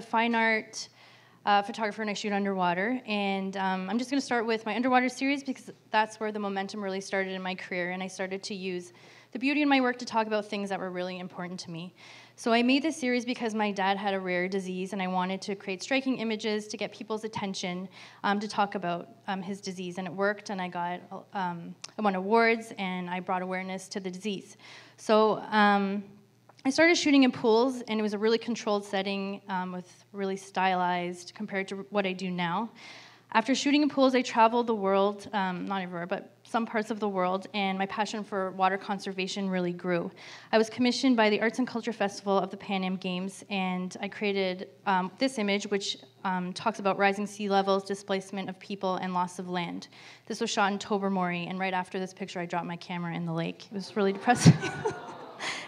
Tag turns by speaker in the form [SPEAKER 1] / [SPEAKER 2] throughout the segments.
[SPEAKER 1] fine art photographer and I shoot underwater. And I'm just going to start with my underwater series because that's where the momentum really started in my career, and I started to use the beauty in my work to talk about things that were really important to me. So I made this series because my dad had a rare disease, and I wanted to create striking images to get people's attention to talk about his disease, and it worked, and I won awards, and I brought awareness to the disease. So I started shooting in pools, and it was a really controlled setting with really stylized compared to what I do now. After shooting in pools, I traveled the world, not everywhere, but some parts of the world, and my passion for water conservation really grew. I was commissioned by the Arts and Culture Festival of the Pan Am Games, and I created this image, which talks about rising sea levels, displacement of people, and loss of land. This was shot in Tobermory, and right after this picture, I dropped my camera in the lake. It was really depressing.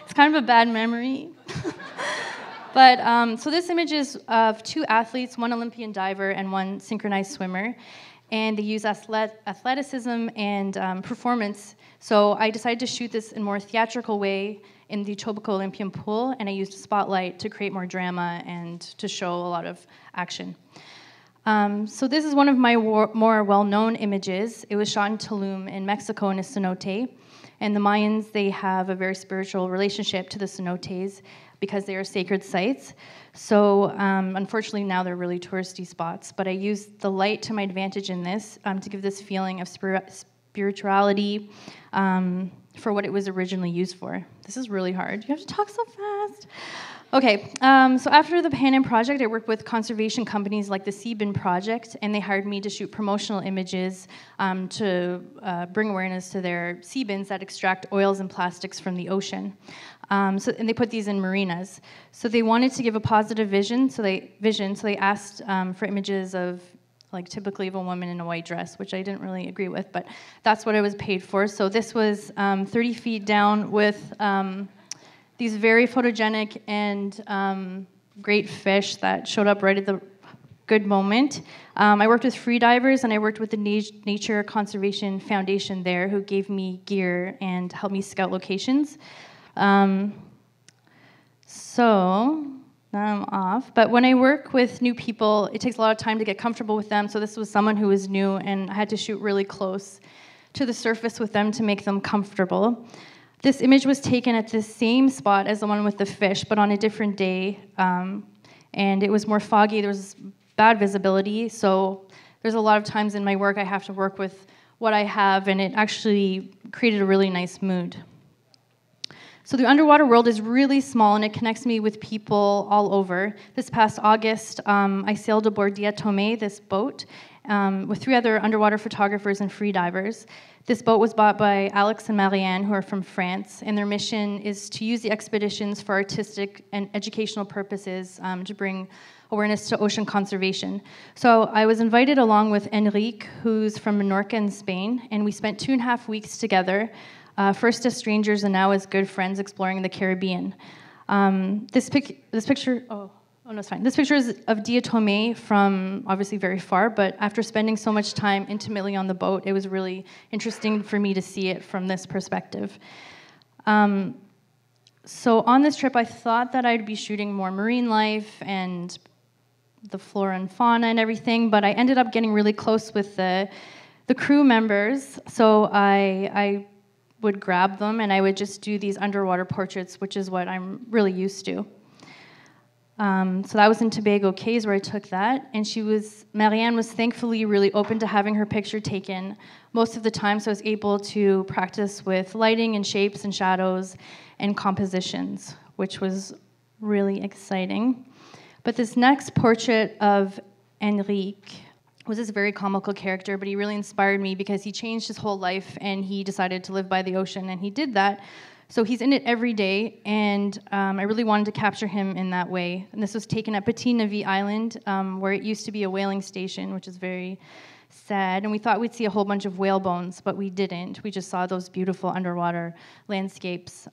[SPEAKER 1] It's kind of a bad memory. But so this image is of two athletes, one Olympian diver and one synchronized swimmer, and they use athleticism and performance. So I decided to shoot this in a more theatrical way in the Etobicoke Olympian pool, and I used a spotlight to create more drama and to show a lot of action. So this is one of my more well-known images. It was shot in Tulum in Mexico in a cenote. And the Mayans, they have a very spiritual relationship to the cenotes because they are sacred sites. So unfortunately now they're really touristy spots, but I used the light to my advantage in this to give this feeling of spirituality for what it was originally used for. This is really hard. You have to talk so fast. Okay, so after the Pan Am project, I worked with conservation companies like the Seabin Project, and they hired me to shoot promotional images to bring awareness to their sea bins that extract oils and plastics from the ocean. And they put these in marinas. So they wanted to give a positive vision, so they asked for images of like typically of a woman in a white dress, which I didn't really agree with, but that's what I was paid for. So this was 30 feet down with these very photogenic and great fish that showed up right at the good moment. I worked with free divers, and I worked with the Nature Conservation Foundation there, who gave me gear and helped me scout locations. So now I'm off. But when I work with new people, it takes a lot of time to get comfortable with them. So this was someone who was new, and I had to shoot really close to the surface with them to make them comfortable. This image was taken at the same spot as the one with the fish, but on a different day, and it was more foggy. There was bad visibility, so there's a lot of times in my work I have to work with what I have, and it actually created a really nice mood. So the underwater world is really small, and it connects me with people all over. This past August, I sailed aboard Dia Tomé, this boat, with 3 other underwater photographers and free divers. This boat was bought by Alex and Marianne, who are from France, and their mission is to use the expeditions for artistic and educational purposes to bring awareness to ocean conservation. So I was invited along with Enrique, who's from Menorca in Spain, and we spent 2.5 weeks together, first as strangers and now as good friends exploring the Caribbean. This picture, oh, no, it's fine. This picture is of Dia Tomé from obviously very far, but after spending so much time intimately on the boat, it was really interesting for me to see it from this perspective. So on this trip, I thought that I'd be shooting more marine life and the flora and fauna and everything, but I ended up getting really close with the crew members. So I would grab them and I would just do these underwater portraits, which is what I'm really used to. So that was in Tobago Cays where I took that, and Marianne was thankfully really open to having her picture taken most of the time, so I was able to practice with lighting and shapes and shadows and compositions, which was really exciting. But this next portrait of Enrique was this very comical character, but he really inspired me because he changed his whole life and he decided to live by the ocean, and he did that. So he's in it every day, and I really wanted to capture him in that way. And this was taken at Petite Navy Island, where it used to be a whaling station, which is very sad. And we thought we'd see a whole bunch of whale bones, but we didn't. We just saw those beautiful underwater landscapes.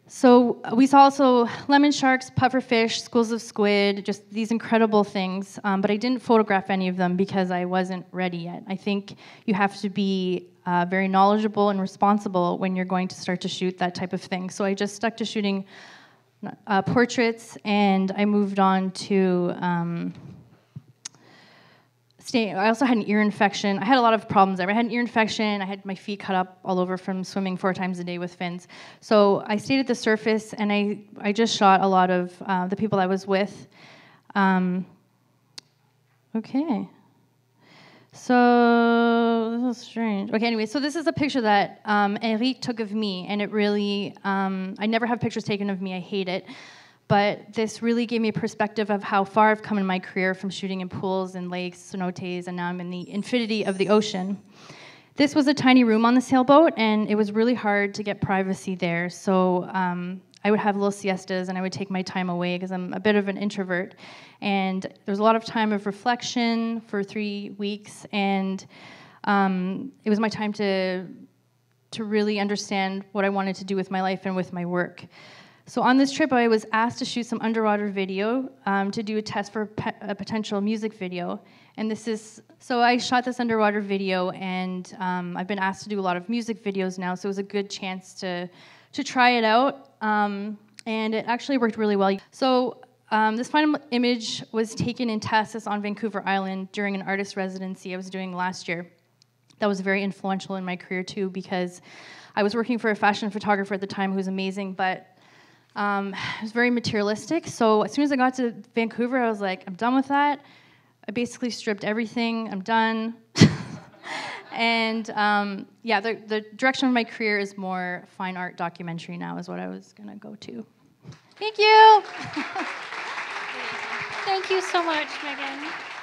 [SPEAKER 1] So we saw also lemon sharks, pufferfish, schools of squid, just these incredible things. But I didn't photograph any of them because I wasn't ready yet. I think you have to be very knowledgeable and responsible when you're going to start to shoot that type of thing. So I just stuck to shooting portraits, and I moved on to I also had an ear infection. I had a lot of problems there. I had an ear infection. I had my feet cut up all over from swimming 4 times a day with fins. So I stayed at the surface, and I just shot a lot of the people I was with. Okay. So this is strange. Okay, anyway, so this is a picture that Enrique took of me, and it really, I never have pictures taken of me. I hate it. But this really gave me a perspective of how far I've come in my career from shooting in pools and lakes, cenotes, and now I'm in the infinity of the ocean. This was a tiny room on the sailboat, and it was really hard to get privacy there. So I would have little siestas, and I would take my time away because I'm a bit of an introvert. And there was a lot of time of reflection for 3 weeks, and it was my time to really understand what I wanted to do with my life and with my work. So on this trip, I was asked to shoot some underwater video to do a test for a potential music video. And so I shot this underwater video, and I've been asked to do a lot of music videos now, so it was a good chance to try it out. And it actually worked really well. So this final image was taken in Tassis on Vancouver Island during an artist residency I was doing last year. That was very influential in my career too, because I was working for a fashion photographer at the time who was amazing, but it was very materialistic. So as soon as I got to Vancouver, I was like, I'm done with that. I basically stripped everything. I'm done. And yeah, the direction of my career is more fine art documentary now is what I was going to go to. Thank you.
[SPEAKER 2] Thank you so much, Meaghan.